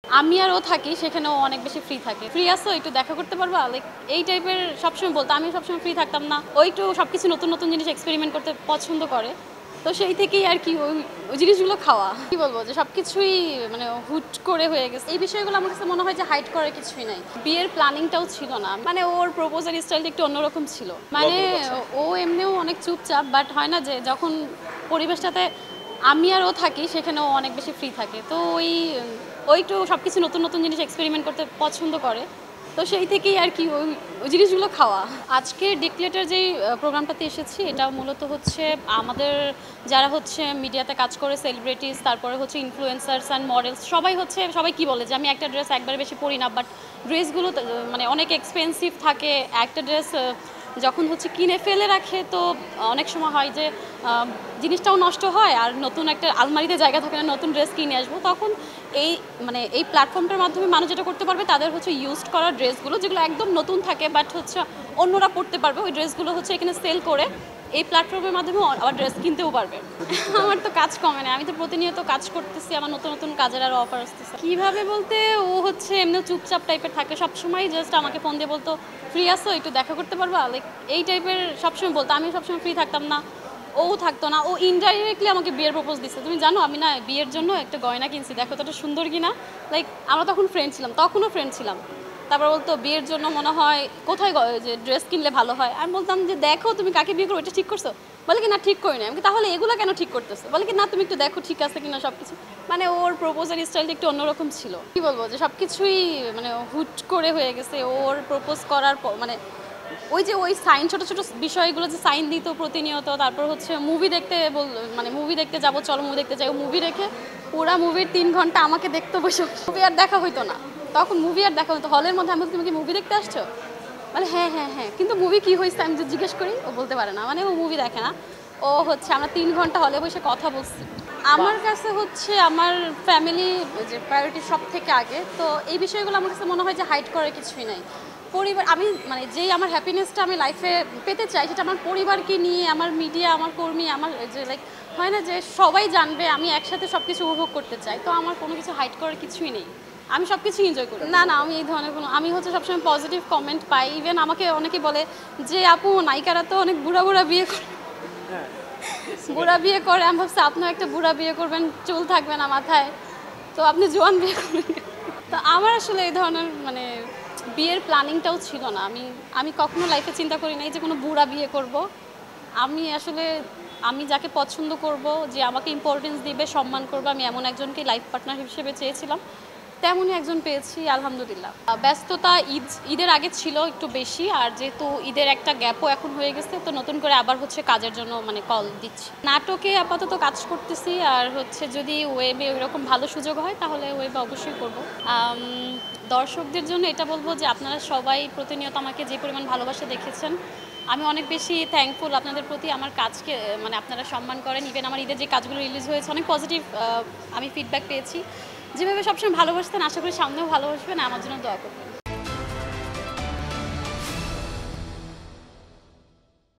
আমি আর ও থাকি সেখানেও অনেক বেশি ফ্রি থাকে। ফ্রি আছো একটু দেখা করতে পারবা? লাইক এই টাইপের সবসময় বলতো। আমি সবসময় ফ্রি থাকতাম না। ও একটু সবকিছু নতুন, নতুন জিনিস এক্সপেরিমেন্ট করতে পছন্দ করে। তো সেই থেকেই আর কি ওই জিনিসগুলো খাওয়া। কি বলবো যে সবকিছুই মানে হুট করে হয়ে গেছে। এই বিষয়গুলো আমার কাছে মনে হয় যে হাইড করার কিছুই নাই। বিয়ের প্ল্যানিংটাও ছিল না। মানে ওর প্রপোজাল স্টাইলটা একটু অন্যরকম ছিল। মানে ও এমনিও অনেক চুপচাপ, বাট হয় না যে যখন পরিবেশটাতে আমি আর ও থাকি সেখানেও অনেক বেশি ফ্রি থাকে। তো ও একটু সবকিছু নতুন, নতুন জিনিস এক্সপেরিমেন্ট করতে পছন্দ করে। তো সেই থেকেই আর কি ওই জিনিসগুলো খাওয়া। আজকে ডিক্লেটার যেই প্রোগ্রামটাতে এসেছি এটা মূলত হচ্ছে আমাদের যারা হচ্ছে মিডিয়াতে কাজ করে সেলিব্রিটিস, তারপরে হচ্ছে ইনফ্লুয়েন্সার্স অ্যান্ড মডেলস সবাই কি বলে যে আমি একটা ড্রেস একবারে বেশি পরি না, বাট ড্রেসগুলো মানে অনেক এক্সপেন্সিভ থাকে। একটা ড্রেস যখন হচ্ছে কিনে ফেলে রাখে তো অনেক সময় হয় যে জিনিসটাও নষ্ট হয় আর নতুন একটা আলমারিতে জায়গা থাকে না, নতুন ড্রেস কিনে আসবো। তখন এই প্ল্যাটফর্মটার মাধ্যমে মানুষ যেটা করতে পারবে তাদের হচ্ছে ইউজড করা ড্রেসগুলো যেগুলো একদম নতুন থাকে বাট হচ্ছে অন্যরা পরতে পারবে, ওই ড্রেসগুলো হচ্ছে এখানে সেল করে এই প্ল্যাটফর্মের মাধ্যমে আবার ড্রেস কিনতেও পারবে। আমার তো কাজ কমে না, আমি তো প্রতিনিয়ত কাজ করতেছি, আমার নতুন নতুন কাজের আরও অফার আসতেছে। কীভাবে বলতে, ও হচ্ছে এমনি চুপচাপ টাইপের থাকে সবসময়, জাস্ট আমাকে ফোন দিয়ে বলতো ফ্রি আছো একটু দেখা করতে পারবা? লাইক এই টাইপের সবসময় বলতো। আমি সবসময় ফ্রি থাকতাম না, ও থাকতো না। ও ইনডাইরেক্টলি আমাকে বিয়ের প্রপোজ দিচ্ছে। তুমি জানো আমি না বিয়ের জন্য একটা গয়না কিনছি, দেখো তো এটা সুন্দর কিনা। লাইক আমরা তখন ফ্রেন্ড ছিলাম, তখনও ফ্রেন্ড ছিলাম। তারপর বলতো বিয়ের জন্য মনে হয় কোথায় যে ড্রেস কিনলে ভালো হয়। আমি বলতাম যে দেখো তুমি কাকে বিয়ে করো, এটা ঠিক করছো? বলে কি না ঠিক করি না। আমি তাহলে এগুলো কেন ঠিক করতেছো? বলে কি না তুমি একটু দেখো ঠিক আছে কিনা সব কিছু। মানে ওর প্রপোজাল স্টাইলটা একটু অন্যরকম ছিল। কি বলবো যে সব কিছুই মানে হুট করে হয়ে গেছে। ওর প্রপোজ করার মানে ওই সাইন ছোট ছোট বিষয়গুলো যে সাইন দিত প্রতিনিয়ত। তারপর হচ্ছে মুভি দেখতে মানে মুভি দেখতে যাবো, চলো মুভি দেখতে যাই। মুভি রেখে পুরা মুভির 3 ঘন্টা আমাকে দেখতে বসে। মুভি আর দেখা হইতো না তখন, মুভি আর দেখা হতো হলের মধ্যে। আমি বলছি তুমি কি মুভি দেখতে আসছো? মানে হ্যাঁ হ্যাঁ হ্যাঁ, কিন্তু মুভি কি হয়েছে আমি যদি জিজ্ঞেস করি ও বলতে পারে না। মানে ও মুভি দেখে না, ও হচ্ছে আমরা 3 ঘন্টা হলে বসে কথা বলছি। আমার কাছে হচ্ছে আমার ফ্যামিলি যে প্রায়োরিটি সব থেকে আগে। তো এই বিষয়গুলো আমার কাছে মনে হয় যে হাইড করার কিছুই নাই। পরিবার, আমি মানে যেই আমার হ্যাপিনেসটা আমি লাইফে পেতে চাই সেটা আমার পরিবারকে নিয়ে, আমার মিডিয়া, আমার কর্মী, আমার যে লাইক হয় না যে সবাই জানবে আমি একসাথে সব কিছু উপভোগ করতে চাই। তো আমার কোনো কিছু হাইড করার কিছুই নেই, আমি সব কিছু এনজয় করি। না না, আমি এই ধরনের কোনো, আমি হচ্ছে সবসময় পজিটিভ কমেন্ট পাই। ইভেন আমাকে অনেকে বলে যে আপু নায়িকারা তো অনেক বুড়া বুড়া বিয়ে করে, বুড়া বিয়ে করে। আমি ভাবছি আপনিও একটা বুড়া বিয়ে করবেন, চুল থাকবে না মাথায়, তো আপনি জোয়ান বিয়ে করবেন। তো আমার আসলে এই ধরনের মানে বিয়ের প্ল্যানিংটাও ছিল না। আমি কখনো লাইফে চিন্তা করি নাই যে কোনো বুড়া বিয়ে করব। আমি আসলে আমি যাকে পছন্দ করব, যে আমাকে ইম্পর্টেন্স দিবে, সম্মান করবে, আমি এমন একজনকে লাইফ পার্টনার হিসেবে চেয়েছিলাম, তেমনই একজন পেয়েছি আলহামদুলিল্লাহ। ব্যস্ততা ঈদের আগে ছিল একটু বেশি, আর যেহেতু ঈদের একটা গ্যাপও এখন হয়ে গেছে, তো নতুন করে আবার হচ্ছে কাজের জন্য মানে কল দিচ্ছি। নাটকে আপাতত কাজ করতেছি, আর হচ্ছে যদি ওয়েবে ওইরকম ভালো সুযোগ হয় তাহলে ওয়েবে অবশ্যই করব। দর্শকদের জন্য এটা বলবো যে আপনারা সবাই প্রতিনিয়ত আমাকে যে পরিমাণ ভালোবাসা দেখেছেন, আমি অনেক বেশি থ্যাঙ্কফুল আপনাদের প্রতি। আমার কাজকে মানে আপনারা সম্মান করেন। ইভেন আমার ঈদের যে কাজগুলো রিলিজ হয়েছে অনেক পজিটিভ আমি ফিডব্যাক পেয়েছি। যেভাবে সবসময় ভালোবাসতেন, আশা করি সামনেও ভালোবাসবেন, আমার জন্য দোয়া করবেন।